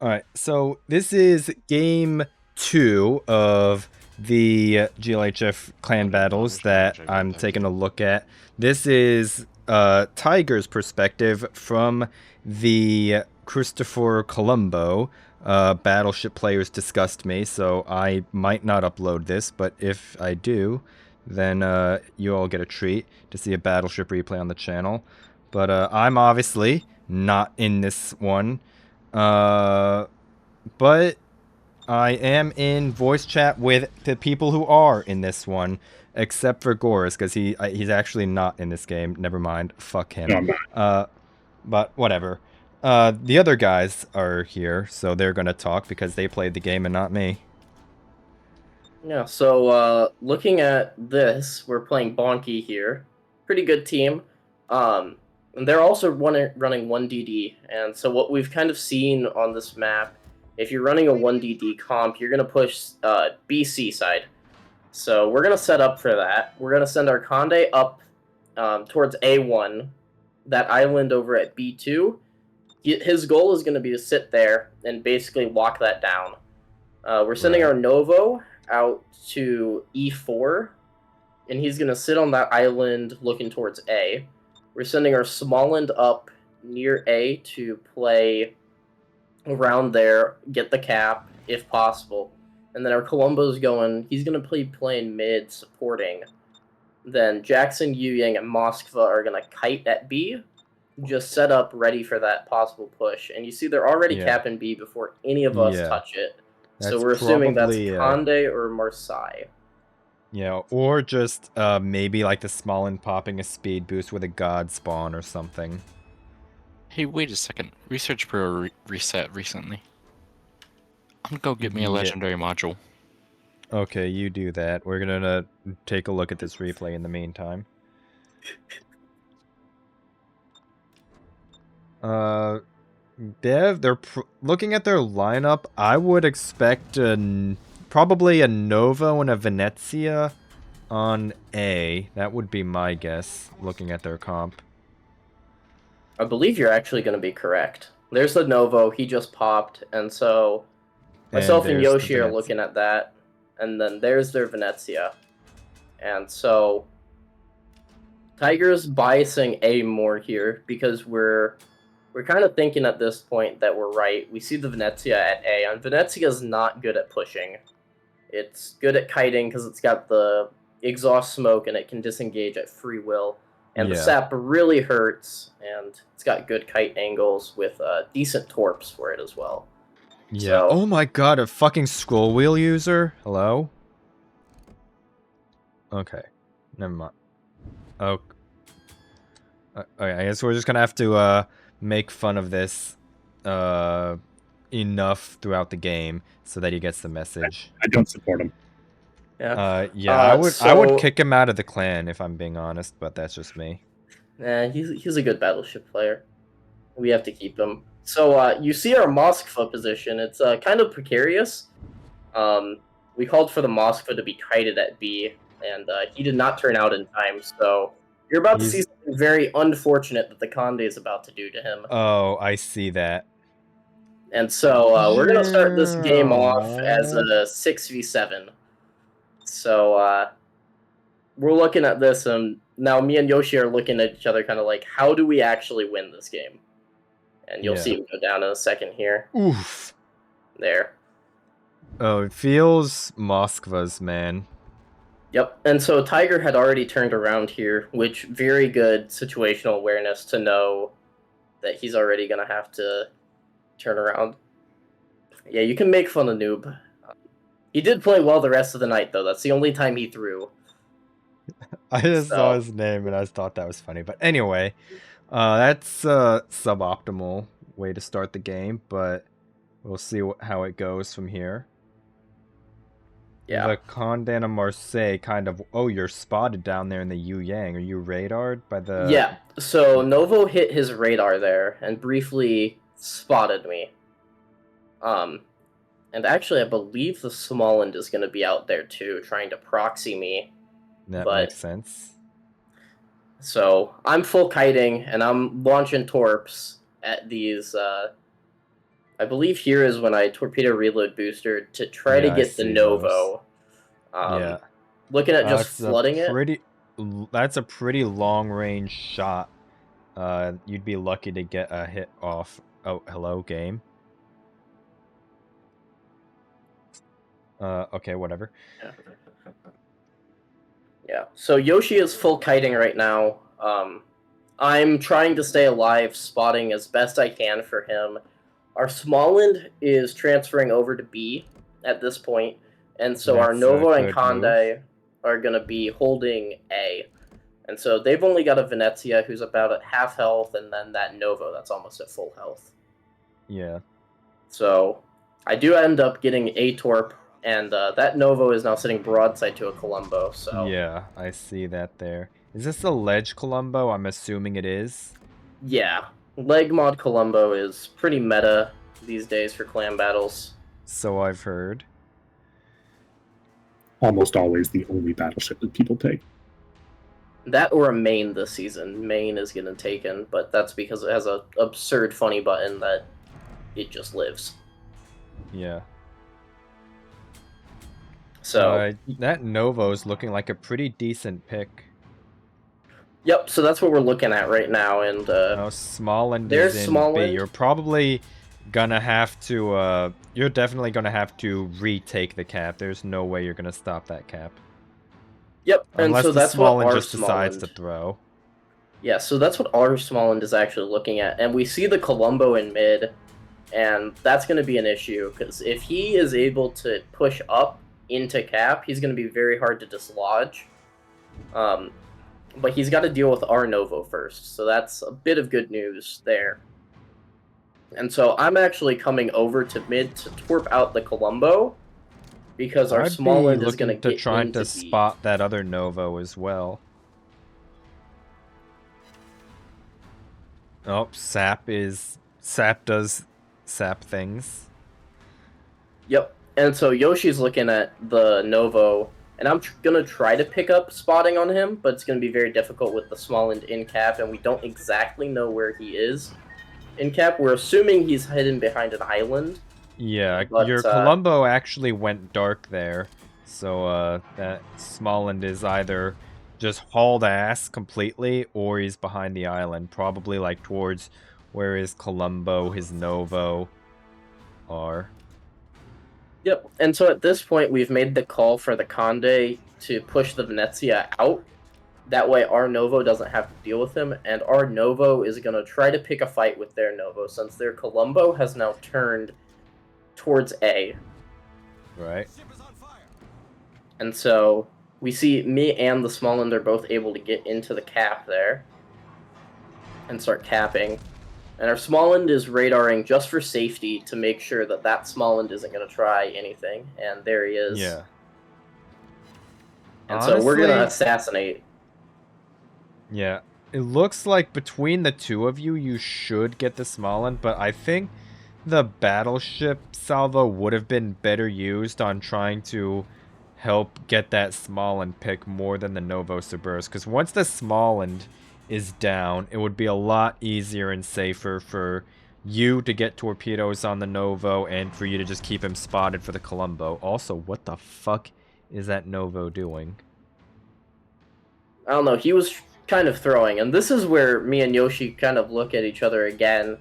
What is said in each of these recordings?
All right, so this is game 2 of the GLHF clan battles that I'm taking a look at. This is Tiger's perspective from the Christopher Colombo. Battleship players disgust me, so I might not upload this, but if I do, then you all get a treat to see a Battleship replay on the channel. But I'm obviously not in this one. Uh, but I am in voice chat with the people who are in this one, except for Goris, because he's actually not in this game. Never mind. Fuck him. No, I'm not. Uh, but whatever. The other guys are here, so they're gonna talk because they played the game and not me. Yeah, so looking at this, we're playing Bonky here. Pretty good team. And they're also running 1DD. And so what we've kind of seen on this map, if you're running a 1DD comp, you're going to push BC side. So we're going to set up for that. We're going to send our Conde up towards A1, that island over at B2. His goal is going to be to sit there and basically lock that down. We're sending our Novo out to E4, and he's going to sit on that island looking towards A. We're sending our Smalland up near A to play around there, get the cap, if possible. And then our Colombo's he's going to be playing mid, supporting. Then Jackson, Yu Yang, and Moskva are going to kite at B, just set up ready for that possible push. And you see they're already capping B before any of us touch it. So we're assuming that's Conde or Marseille. Yeah, or just maybe like the Smolin popping a speed boost with a god spawn or something. Hey, wait a second. Research Bureau reset recently. I'm gonna go get me a legendary module. Okay, you do that. We're gonna take a look at this replay in the meantime. Dev, looking at their lineup, I would expect probably a Nova and a Venezia on A. That would be my guess, looking at their comp. I believe you're actually going to be correct. There's the Novo, he just popped, and so myself and Yoshi are looking at that, and then there's their Venezia. And so Tiger's biasing A more here because we're kind of thinking at this point that we're right. We see the Venezia at A, and Venezia's not good at pushing. It's good at kiting because it's got the exhaust smoke and it can disengage at free will. And the sap really hurts, and it's got good kite angles with decent torps for it as well. Yeah. So, oh my god, a fucking scroll wheel user? Hello? Okay. Never mind. Oh. Okay, I guess we're just gonna have to make fun of this enough throughout the game so that he gets the message. I don't support him. Yeah. I would kick him out of the clan if I'm being honest, but that's just me. Nah, he's a good battleship player. We have to keep him. So you see our Moskva position. It's kind of precarious. We called for the Moskva to be kited at B, and he did not turn out in time. So you're about to see something very unfortunate that the Conde is about to do to him. Oh, I see that. And so we're going to start this game off as a 6v7. So we're looking at this, and now me and Yoshi are looking at each other kind of like, how do we actually win this game? And you'll see him go down in a second here. Oof. There. Oh, it feels Moskva's, man. Yep, and so Tiger had already turned around here, which very good situational awareness to know that he's already going to have to turn around. Yeah, you can make fun of Noob. He did play well the rest of the night, though. That's the only time he threw. I just saw his name and I just thought that was funny. But anyway, that's a suboptimal way to start the game, but we'll see how it goes from here. Yeah. The Conde and Marseille kind of... Oh, you're spotted down there in the Yu Yang. Are you radared by the... Yeah, so Novo hit his radar there and briefly spotted me. And actually, I believe the Smalland is going to be out there too, trying to proxy me. That makes sense. So I'm full kiting, and I'm launching torps at these I believe here is when I torpedo reload booster to try to Yeah, I get the see those. Novo. Yeah. Looking at just It's flooding it. That's a pretty long range shot. You'd be lucky to get a hit off. Oh, hello, game. Okay, whatever. Yeah. So Yoshi is full kiting right now. I'm trying to stay alive, spotting as best I can for him. Our Smallland is transferring over to B at this point, and so our That's a Novo and good Conde are going to be holding A. And so they've only got a Venezia who's about at half health, and then that Novo that's almost at full health. Yeah. So I do end up getting a Torp, and that Novo is now sitting broadside to a Columbo. So Yeah, I see that there. Is this a ledge Columbo? I'm assuming it is. yeah, leg mod Columbo is pretty meta these days for clan battles. So I've heard. Almost always the only battleship that people take. That or a main this season. Main is getting taken, but that's because it has a absurd funny button that it just lives. Yeah. So that Novo's looking like a pretty decent pick. yep, so that's what we're looking at right now, and Oh, Smallland there's is in Smallland. B. You're probably gonna have to, you're definitely gonna have to retake the cap. There's no way you're gonna stop that cap. Yep, Unless and so the that's what Smallland our just decides to Smallland. throw. Yeah, so that's what our Smallland is actually looking at, and we see the Columbo in mid, and that's going to be an issue, because if he is able to push up into cap, he's going to be very hard to dislodge. But he's got to deal with our Novo first, so that's a bit of good news there. And so I'm actually coming over to mid to twerp out the Columbo, because our Smallland is going to get trying into to B. spot that other Novo as well. Oh, Sap does Sap things. Yep. And so Yoshi's looking at the Novo, and I'm going to try to pick up spotting on him, but it's going to be very difficult with the Smallland in cap, and we don't exactly know where he is in cap. We're assuming he's hidden behind an island. Yeah, But, your Columbo actually went dark there, so that Smallland is either just hauled ass completely, or he's behind the island, probably like towards where his Columbo, his Novo are. Yep, and so at this point we've made the call for the Conde to push the Venezia out. That way our Novo doesn't have to deal with him, and our Novo is going to try to pick a fight with their Novo, since their Columbo has now turned towards A. Right. And so we see me and the Smallland are both able to get into the cap there and start capping. And our Smallland is radaring just for safety to make sure that that Smallland isn't going to try anything. And there he is. Yeah. And so we're going to assassinate. Yeah. It looks like between the two of you, you should get the Smallland, but I think the battleship salvo would have been better used on trying to help get that Smallland pick more than the Novo Cerberus, because once the Smallland is down, it would be a lot easier and safer for you to get torpedoes on the Novo and for you to just keep him spotted for the Columbo. Also, what the fuck is that Novo doing? I don't know, he was kind of throwing, and this is where me and Yoshi kind of look at each other again,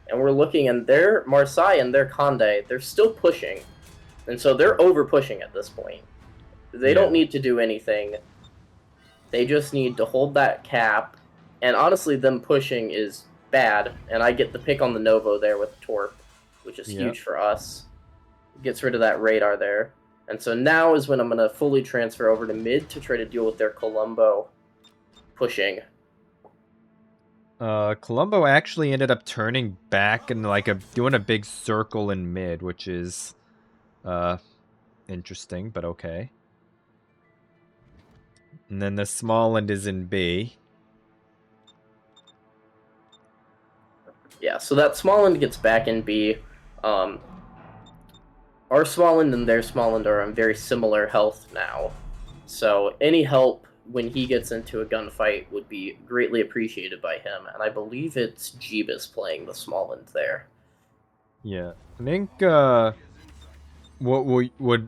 and we're looking, and their Marseille and their Conde, they're still pushing, and so they're over pushing at this point. They don't need to do anything. They just need to hold that cap, and honestly, them pushing is bad, and I get the pick on the Novo there with the Torp, which is huge for us. Gets rid of that radar there. And so now is when I'm going to fully transfer over to mid to try to deal with their Columbo pushing. Columbo actually ended up turning back and doing a big circle in mid, which is interesting, but okay. And then the Smallland is in B. Yeah, so that Smallland gets back in B. Our Smallland and their Smallland are on very similar health now. So any help when he gets into a gunfight would be greatly appreciated by him. And I believe it's Jeebus playing the Smallland there. Yeah, I think what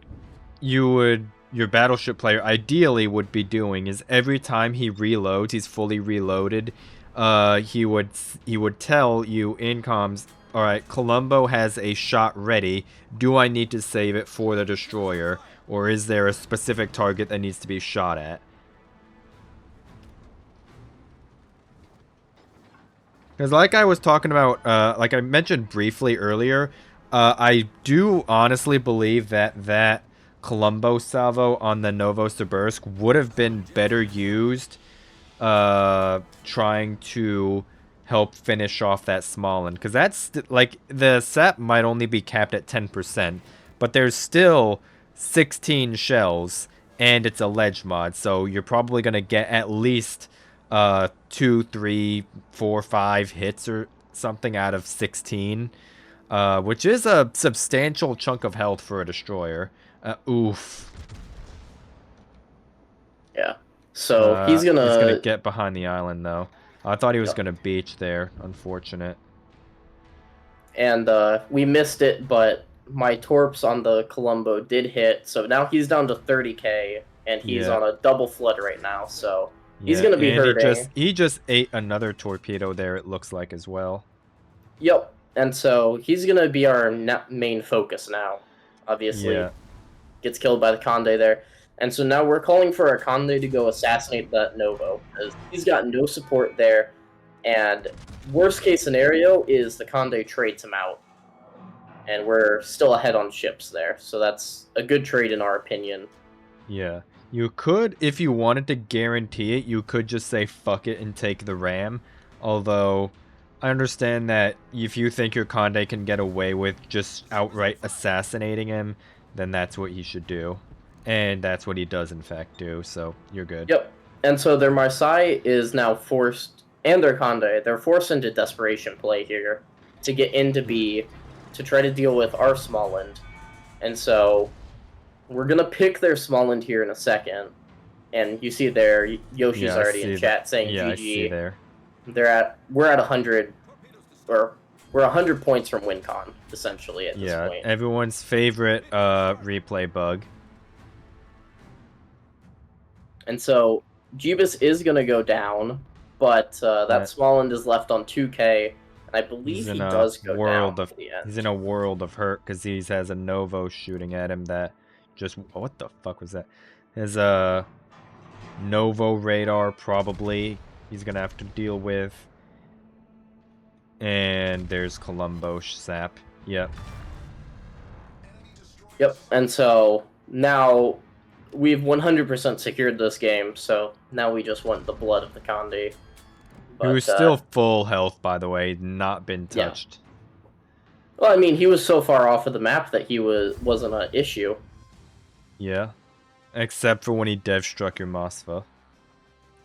your battleship player ideally would be doing is every time he reloads, he's fully reloaded. He would tell you in comms, all right, Columbo has a shot ready. Do I need to save it for the destroyer, or is there a specific target that needs to be shot at? Because like I was talking about, like I mentioned briefly earlier, I do honestly believe that Columbo salvo on the Novosibirsk would have been better used trying to help finish off that Smolensk. Because that's, like, the sap might only be capped at 10%, but there's still 16 shells, and it's a ledge mod, so you're probably going to get at least 2, 3, 4, 5 hits or something out of 16, which is a substantial chunk of health for a destroyer. Oof. Yeah. So he's gonna get behind the island though. I thought he was gonna beach there. Unfortunate. And we missed it, but my torps on the Columbo did hit. So now he's down to 30k, and he's on a double flood right now. So he's gonna be hurting. He just ate another torpedo there. It looks like as well. Yep. And so he's gonna be our main focus now. Obviously, gets killed by the Conde there. And so now we're calling for our Conde to go assassinate that Novo, because he's got no support there, and worst case scenario is the Conde trades him out, and we're still ahead on ships there, so that's a good trade in our opinion. Yeah. You could, if you wanted to guarantee it, you could just say fuck it and take the ram, although I understand that if you think your Conde can get away with just outright assassinating him, then that's what he should do. And that's what he does, in fact, do, so you're good. Yep. And so their Marseille is now forced, and their Conde, they're forced into desperation play here to get into B, to try to deal with our Smolensk. And so we're going to pick their Smolensk here in a second. And you see there, Yoshi's already in chat saying GG. I see there. We're at 100, or we're 100 points from WinCon, essentially, at this point. Yeah, everyone's favorite replay bug. And so Jeebus is going to go down, but that Smolensk is left on 2k, and I believe he does go down at the end. He's in a world of hurt because he has a Novo shooting at him that just... What the fuck was that? There's a Novo radar, probably, he's going to have to deal with. And there's Columbo sap. Yep. Yep, and so now we've 100% secured this game, so now we just want the blood of the Conde. But, who's still full health, by the way, not been touched. Yeah. Well, I mean, he was so far off of the map that he wasn't an issue. Yeah, except for when he dev struck your Moskva.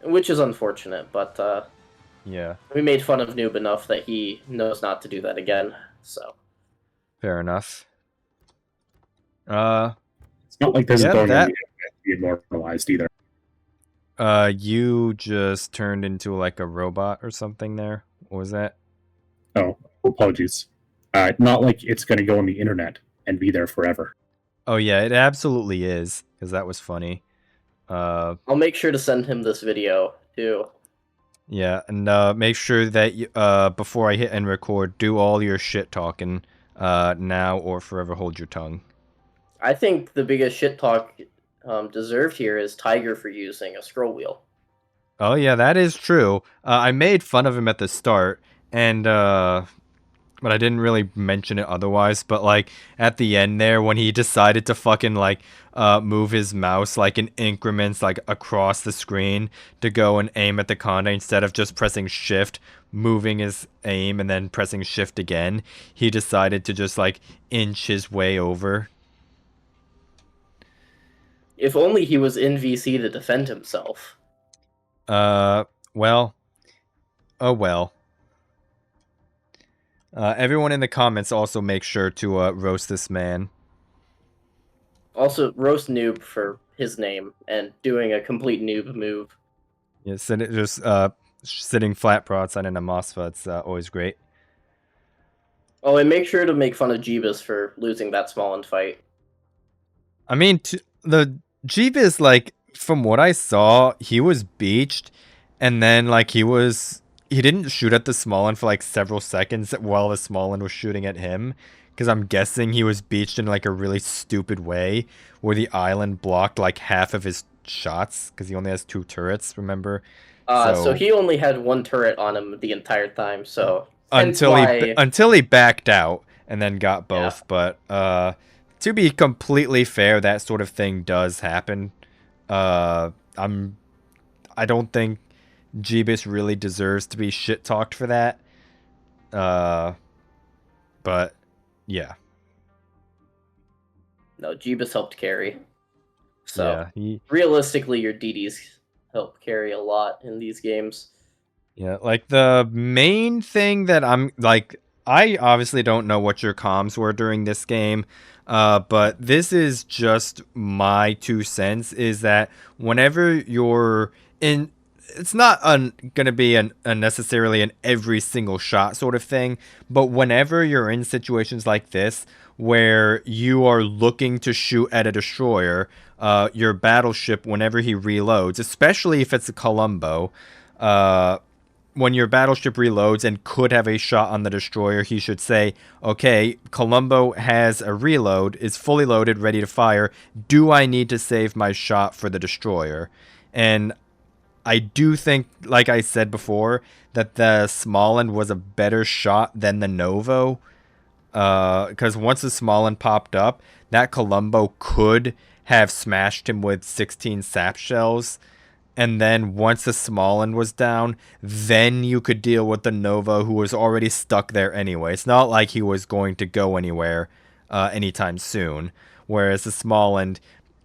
Which is unfortunate, but yeah, we made fun of Noob enough that he knows not to do that again, so. Fair enough. It's not like this is going to be immortalized either. You just turned into like a robot or something there. What was that? Oh, apologies. Not like it's going to go on the internet and be there forever. Oh yeah, it absolutely is, because that was funny. I'll make sure to send him this video too. Yeah, and make sure that you, before I hit end record, do all your shit talking now or forever hold your tongue. I think the biggest shit talk deserved here is Tiger for using a scroll wheel. Oh yeah, that is true. I made fun of him at the start, and but I didn't really mention it otherwise. But like at the end there, when he decided to fucking like move his mouse like in increments like across the screen to go and aim at the Conde instead of just pressing shift, moving his aim, and then pressing shift again, he decided to just like inch his way over. If only he was in VC to defend himself. Well. Oh well. Everyone in the comments also make sure to roast this man. Also, roast Noob for his name and doing a complete noob move. Yeah, just sitting flat broadside in a Moskva, it's always great. Oh, and make sure to make fun of Jeebus for losing that Smolland fight. I mean, the Jeebus, like, from what I saw, he was beached, and then, like, he didn't shoot at the Smolland for, like, several seconds while the Smolland was shooting at him, because I'm guessing he was beached in, like, a really stupid way, where the island blocked, like, half of his shots, because he only has 2 turrets, remember? So he only had 1 turret on him the entire time, so hence until why... until he backed out and then got both. Yeah. But to be completely fair, that sort of thing does happen. I don't think Jeebus really deserves to be shit talked for that. But yeah. No, Jeebus helped carry. So yeah, realistically, your DDs help carry a lot in these games. Yeah, like the main thing that I'm like, I obviously don't know what your comms were during this game, but this is just my 2 cents, is that whenever you're in, it's not going to be a necessarily an every single shot sort of thing, but whenever you're in situations like this, where you are looking to shoot at a destroyer, your battleship, whenever he reloads, especially if it's a Columbo, when your battleship reloads and could have a shot on the destroyer, he should say, okay, Columbo has a reload, is fully loaded, ready to fire. Do I need to save my shot for the destroyer? And I do think, like I said before, that the Smolland was a better shot than the Novo. Because once the Smolland popped up, that Columbo could have smashed him with 16 sap shells. And then once the Smolland was down, then you could deal with the Nova, who was already stuck there anyway. It's not like he was going to go anywhere anytime soon. Whereas the Smolland,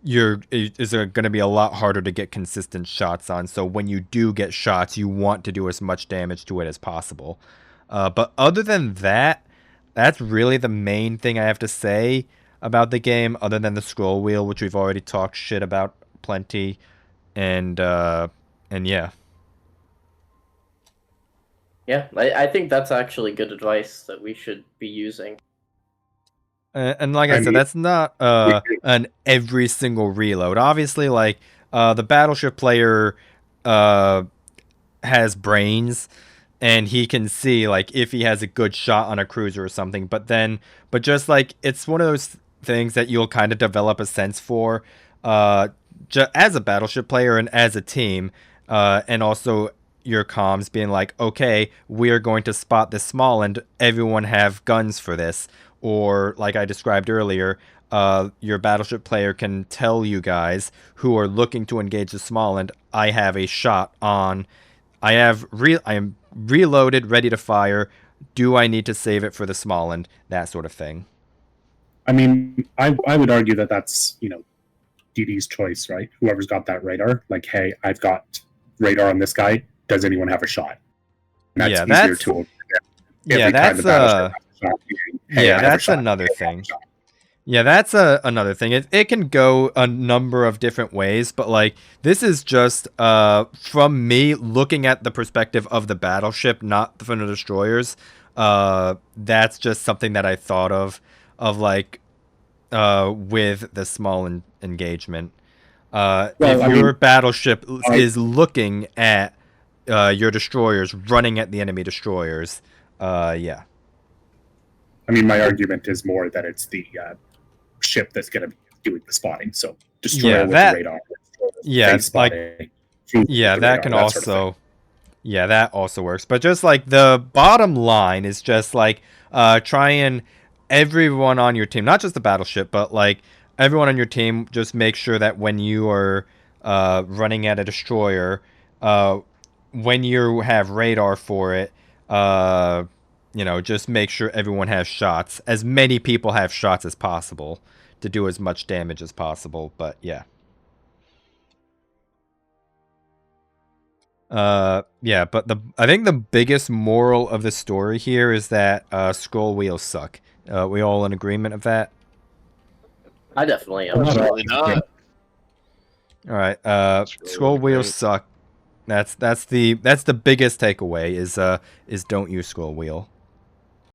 is going to be a lot harder to get consistent shots on. So when you do get shots, you want to do as much damage to it as possible. But other than that, that's really the main thing I have to say about the game, other than the scroll wheel, which we've already talked shit about plenty. And yeah. Yeah, I think that's actually good advice that we should be using. And like I said, that's not an every single reload. Obviously, like the battleship player has brains, and he can see like if he has a good shot on a cruiser or something. But just like it's one of those things that you'll kind of develop a sense for. As a battleship player and as a team, and also your comms being like, okay, we are going to spot this Smolland, everyone have guns for this. Or like I described earlier, your battleship player can tell you guys who are looking to engage the Smolland, I have a shot on, I am reloaded, ready to fire, do I need to save it for the Smolland, that sort of thing. I mean, I would argue that that's, DD's choice, right? Whoever's got that radar, like, hey, I've got radar on this guy. Does anyone have a shot? And that's easier to. That's another thing. Yeah, that's another thing. It can go a number of different ways, but like this is just from me looking at the perspective of the battleship, not from the destroyers. That's just something that I thought of like with the small engagement. If your battleship is looking at your destroyers, running at the enemy destroyers, yeah. I mean, my argument is more that it's the ship that's going to be doing the spotting. So destroyer with the radar. Yeah, it's like that can also. Sort of yeah, that also works. But just like the bottom line is just like try and everyone on your team, not just the battleship, but like everyone on your team, just make sure that when you are running at a destroyer, when you have radar for it, just make sure everyone has shots. As many people have shots as possible to do as much damage as possible. But yeah. Yeah, but I think the biggest moral of the story here is that scroll wheels suck. We all in agreement of that? I definitely am. Absolutely not. All right. Scroll wheels suck. That's the biggest takeaway is don't use scroll wheel.